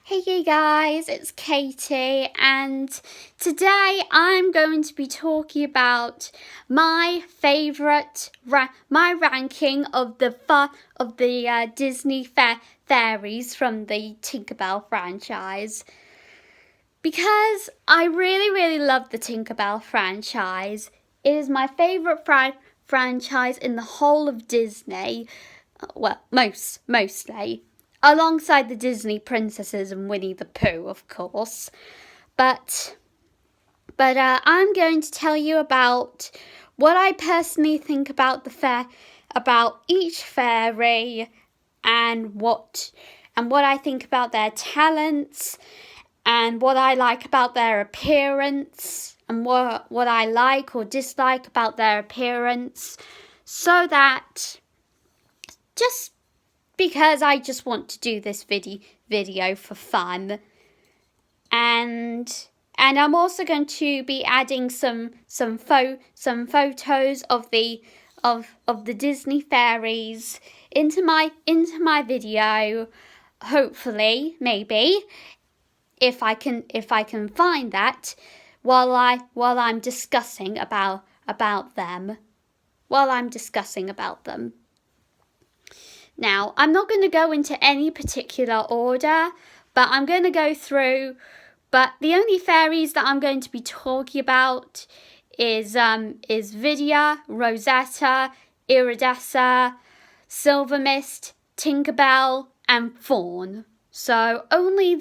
Hey you guys, it's Katie, and today I'm going to be talking about my favourite, my ranking of the Disney fairies from the Tinkerbell franchise. Because I really love the Tinkerbell franchise. It is my favourite franchise in the whole of Disney. Well, mostly. Alongside the Disney princesses and Winnie the Pooh, of course. But I'm going to tell you about what I personally think about about each fairy, and what I think about their talents, and what I like about their appearance, and what I like or dislike about their appearance, so that just because I just want to do this video for fun. And I'm also going to be adding some photos of the Disney fairies into my video. Hopefully, maybe, if I can find that while I'm discussing about them. While I'm discussing about them. Now, I'm not going to go into any particular order, but I'm going to go through. But the only fairies that I'm going to be talking about is Vidya, Rosetta, Iridessa, Silvermist, Tinkerbell, and Fawn. So only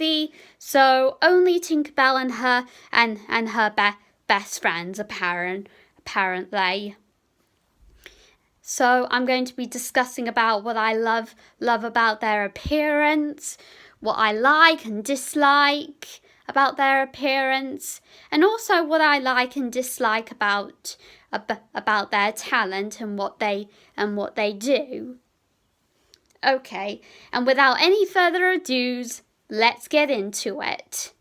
Tinkerbell and her best friends apparently. So I'm going to be discussing about what I love about their appearance, what I like and dislike about their appearance, and also what I like and dislike about their talent and what they do. Okay, and without any further ados, let's get into it.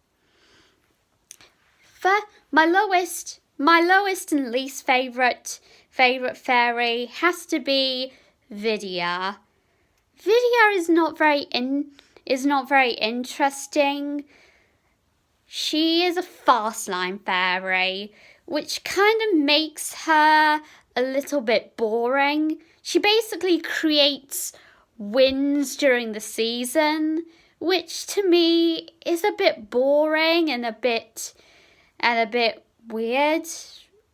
For my lowest and least favorite fairy has to be Vidya. Vidya is not very interesting. She is a fast line fairy, which kind of makes her a little bit boring. She basically creates winds during the season, which to me is a bit boring and a bit weird.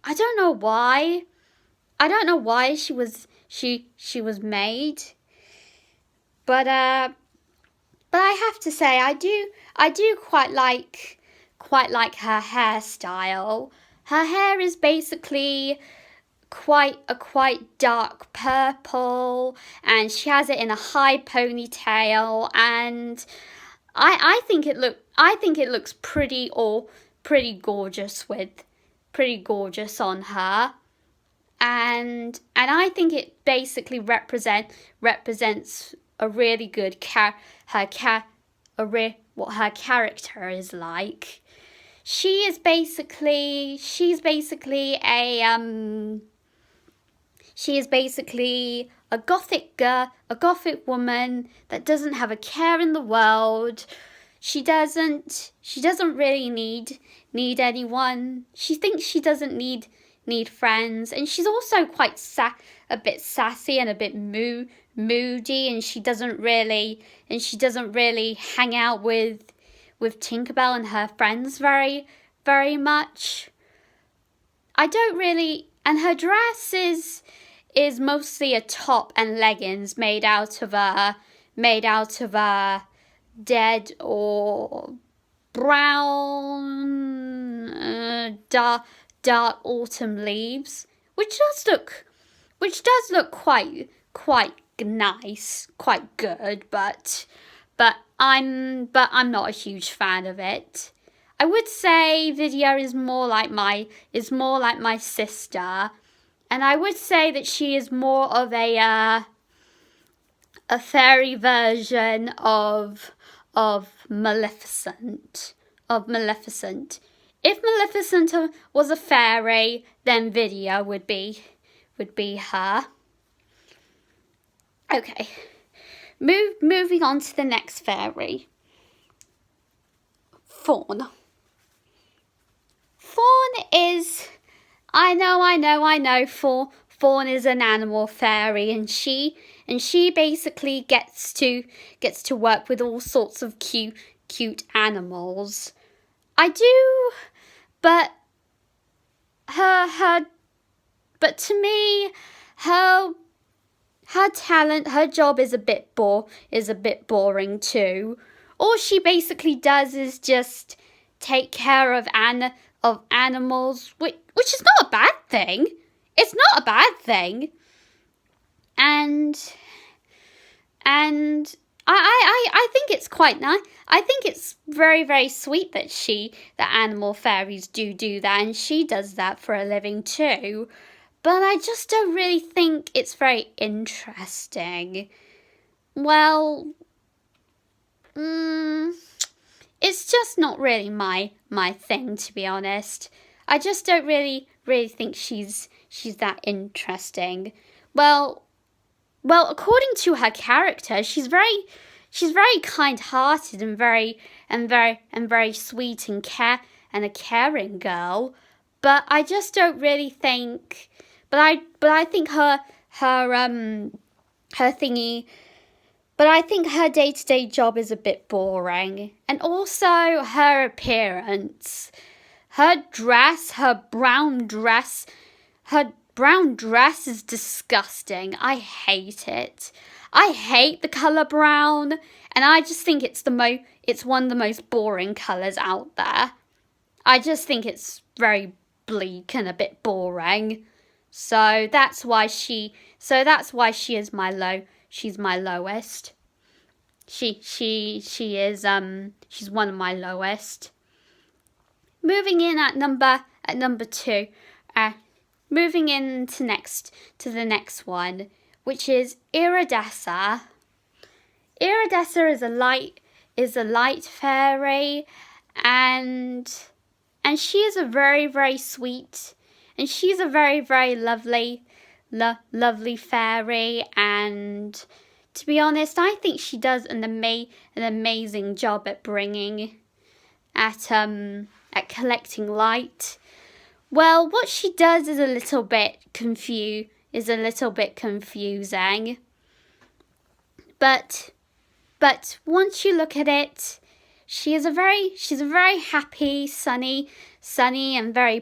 I don't know why. she was made, but I have to say I do quite like her hairstyle. Her hair is basically quite dark purple, and she has it in a high ponytail, and I think it looks pretty gorgeous on her. And I think it basically represents a really good what her character is like. She's basically a gothic girl, a gothic woman that doesn't have a care in the world. She doesn't really need anyone. She thinks she doesn't need friends, and she's also quite a bit sassy and a bit moody, and she doesn't really hang out with Tinkerbell and her friends very much. And her dress is mostly a top and leggings made out of dead or brown dark autumn leaves, which does look quite nice, quite good, but I'm not a huge fan of it. I would say Vidya is more like my sister, and I would say that she is more of a fairy version of Maleficent. If Maleficent was a fairy, then Vidya would be her. Okay, moving on to the next fairy. Fawn. Fawn is, I know. Fawn is an animal fairy, and she basically gets to work with all sorts of cute animals. I do, but but to me, her talent, her job is a bit boring too. All she basically does is just take care of animals, which is not a bad thing. It's not a bad thing. And I think it's quite nice. I think it's very, very sweet that animal fairies do that, and she does that for a living too. But I just don't really think it's very interesting. Well, it's just not really my thing, to be honest. I just don't really think she's that interesting. Well, according to her character, she's very kind-hearted and very sweet and a caring girl. But I just don't really think. But I think her thingy. But I think her day-to-day job is a bit boring, and also her appearance, her brown dress is disgusting. I hate it. I hate the colour brown, and I just think it's one of the most boring colours out there. I just think it's very bleak and a bit boring. So that's why she is she's my lowest. She is she's one of my lowest. Moving in at number 2. Moving in to the next one, which is Iridessa. Iridessa is a light fairy, and she is a very, very sweet, and she's a very, very lovely fairy. And to be honest, I think she does an amazing job at collecting light. Well, what she does is a little bit confusing. But once you look at it, she's a very happy, sunny and very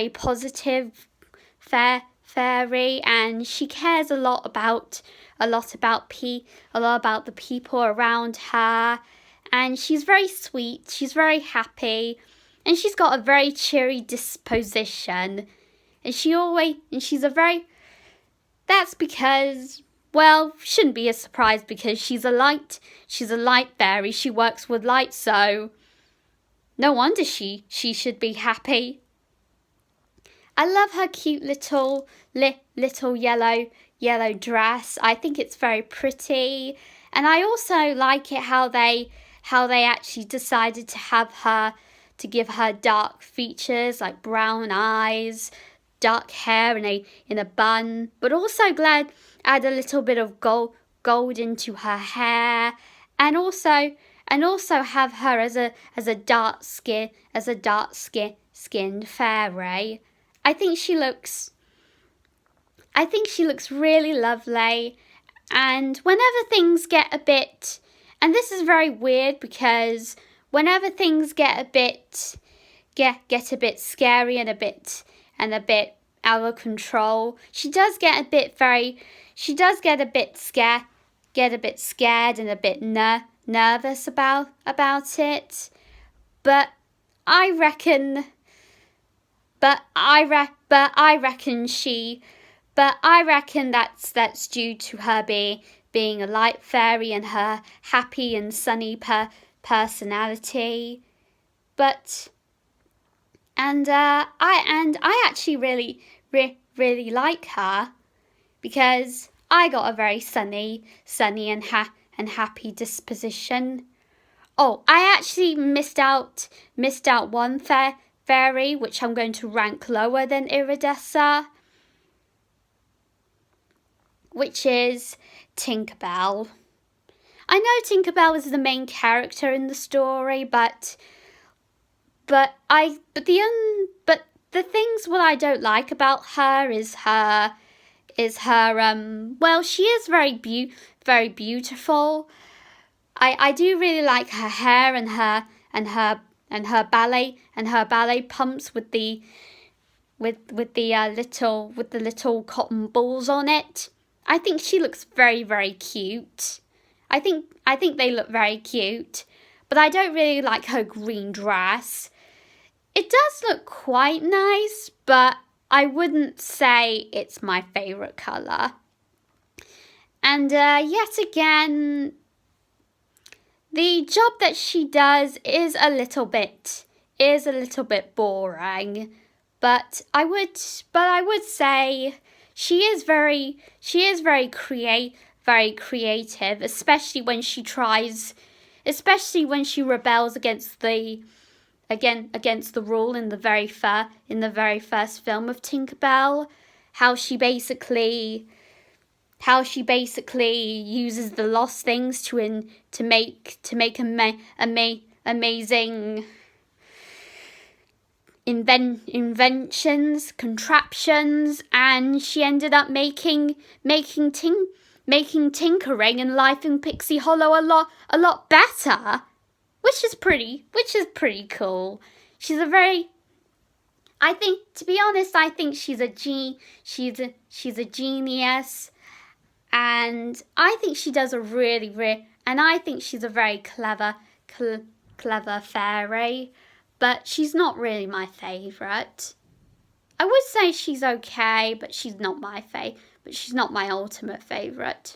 positive fairy, and she cares a lot about the people around her, and she's very sweet, she's very happy, and she's got a very cheery disposition, and that's because, well, shouldn't be a surprise because she's a light fairy. She works with light, so no wonder she should be happy. I love her cute little yellow dress. I think it's very pretty, and I also like it how they actually decided to give her dark features like brown eyes, dark hair in a bun, but also add a little bit of gold into her hair, and also have her as a dark skinned fairy. I think she looks really lovely, and whenever things get a bit, and this is very weird because whenever things get a bit scary and a bit out of control, she does get a bit scared and a bit nervous about it. But I reckon that's due to her being a light fairy and her happy and sunny personality. I actually really like her because I got a very sunny and happy disposition. Oh, I actually missed out one fairy, which I'm going to rank lower than Iridessa, which is Tinkerbell. I know Tinkerbell is the main character in the story, but the things what I don't like about her is her well, she is very beautiful. I do really like her hair and her ballet pumps with the little cotton balls on it. I think she looks very cute. I think they look very cute, but I don't really like her green dress. It does look quite nice, but I wouldn't say it's my favourite colour. And yet again, the job that she does is a little bit boring. But I would say she is very creative, especially when she rebels against the rule in the very first film of Tinkerbell, how she basically uses the lost things to make amazing inventions, contraptions, and she ended up making tinkering and life in Pixie Hollow a lot better, which is pretty cool. She's a very, I think, to be honest, I think she's a genius, and I think she does and I think she's a very clever fairy, but she's not really my favourite. I would say she's okay, but she's not my ultimate favourite.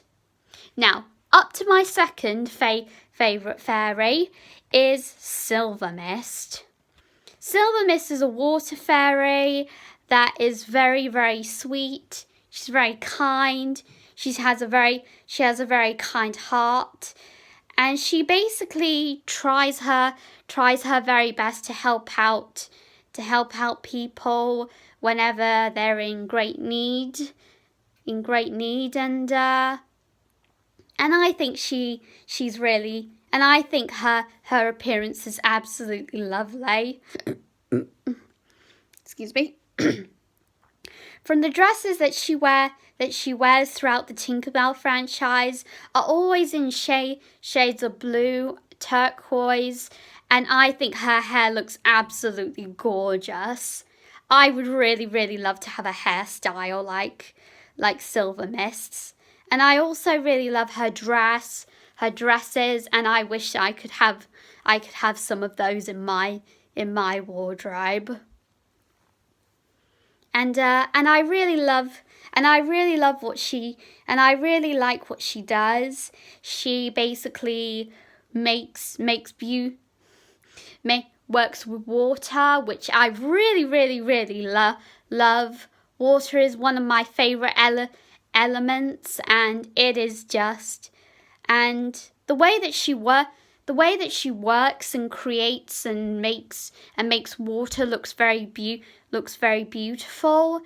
Now, up to my second favourite fairy is Silver Mist. Silver Mist is a water fairy that is very sweet. She's very kind. She has a very kind heart, and she basically tries her very best to help out people whenever they're in great need, and I think she's really, and I think her appearance is absolutely lovely. Excuse me. From the dresses that she wears throughout the Tinkerbell franchise are always in shades of blue, turquoise, and I think her hair looks absolutely gorgeous. I would really love to have a hairstyle like Silver Mist's. And I also really love her dresses, and I wish I could have some of those in my wardrobe. And I really love what she does. She basically works with water, which I really love. Water is one of my favorite elements, and it is just, and the way that she works and creates and makes water looks very beautiful.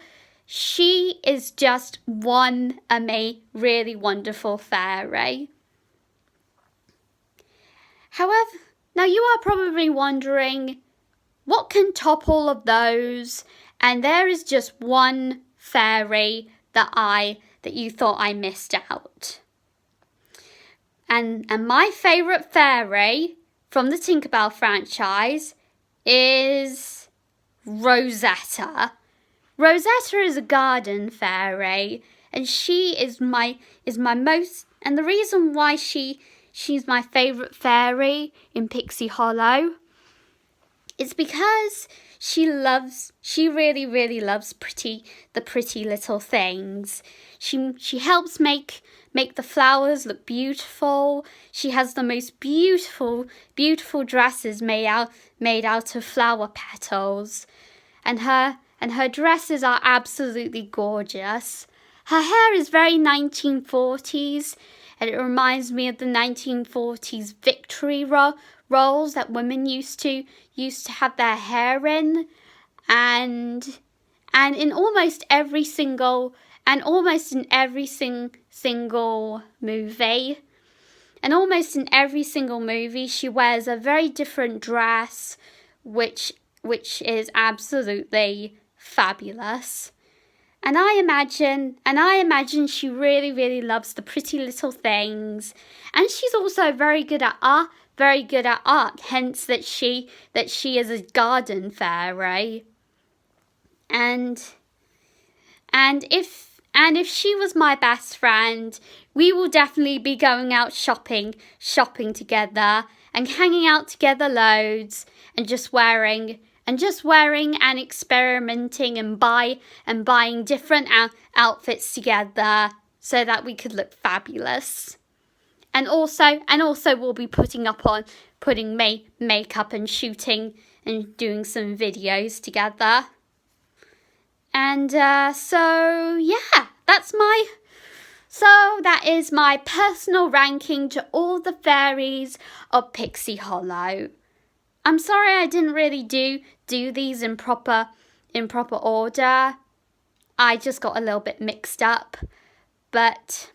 She is just one really wonderful fairy. However, now you are probably wondering, what can top all of those? And there is just one fairy that you thought I missed out. And my favourite fairy from the Tinkerbell franchise is Rosetta. Rosetta is a garden fairy, and she is my most, and the reason why she's my favourite fairy in Pixie Hollow is because she really loves the pretty little things. She helps make the flowers look beautiful. She has the most beautiful dresses made out of flower petals, and her dresses are absolutely gorgeous. Her hair is very 1940s, and it reminds me of the 1940s victory rolls that women used to have their hair in, and in almost every single movie, And almost in every single movie, she wears a very different dress, which is absolutely fabulous. And I imagine she really, really loves the pretty little things. And she's also very good at art, hence that she is a garden fairy. And if she was my best friend, we will definitely be going out shopping together and hanging out together loads and just wearing and experimenting and buying different outfits together so that we could look fabulous. And also we'll be putting makeup and shooting and doing some videos together. And so that is my personal ranking to all the fairies of Pixie Hollow. I'm sorry I didn't really do these in proper order. I just got a little bit mixed up. But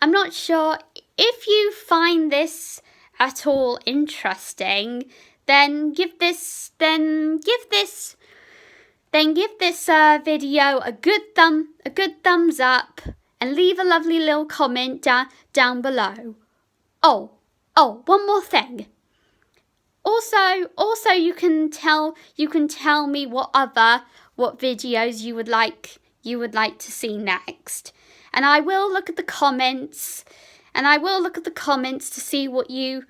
I'm not sure if you find this at all interesting, then give this video a good thumbs up and leave a lovely little comment down below. Oh, one more thing. Also you can tell me what videos you would like to see next. And I will look at the comments to see what you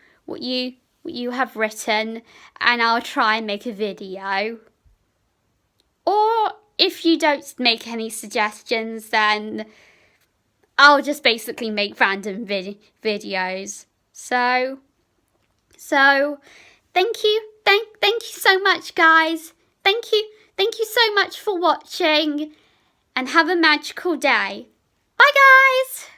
have written, and I'll try and make a video. Or if you don't make any suggestions, then I'll just basically make random videos. So thank you so much, guys. Thank you so much for watching, and have a magical day. Bye, guys.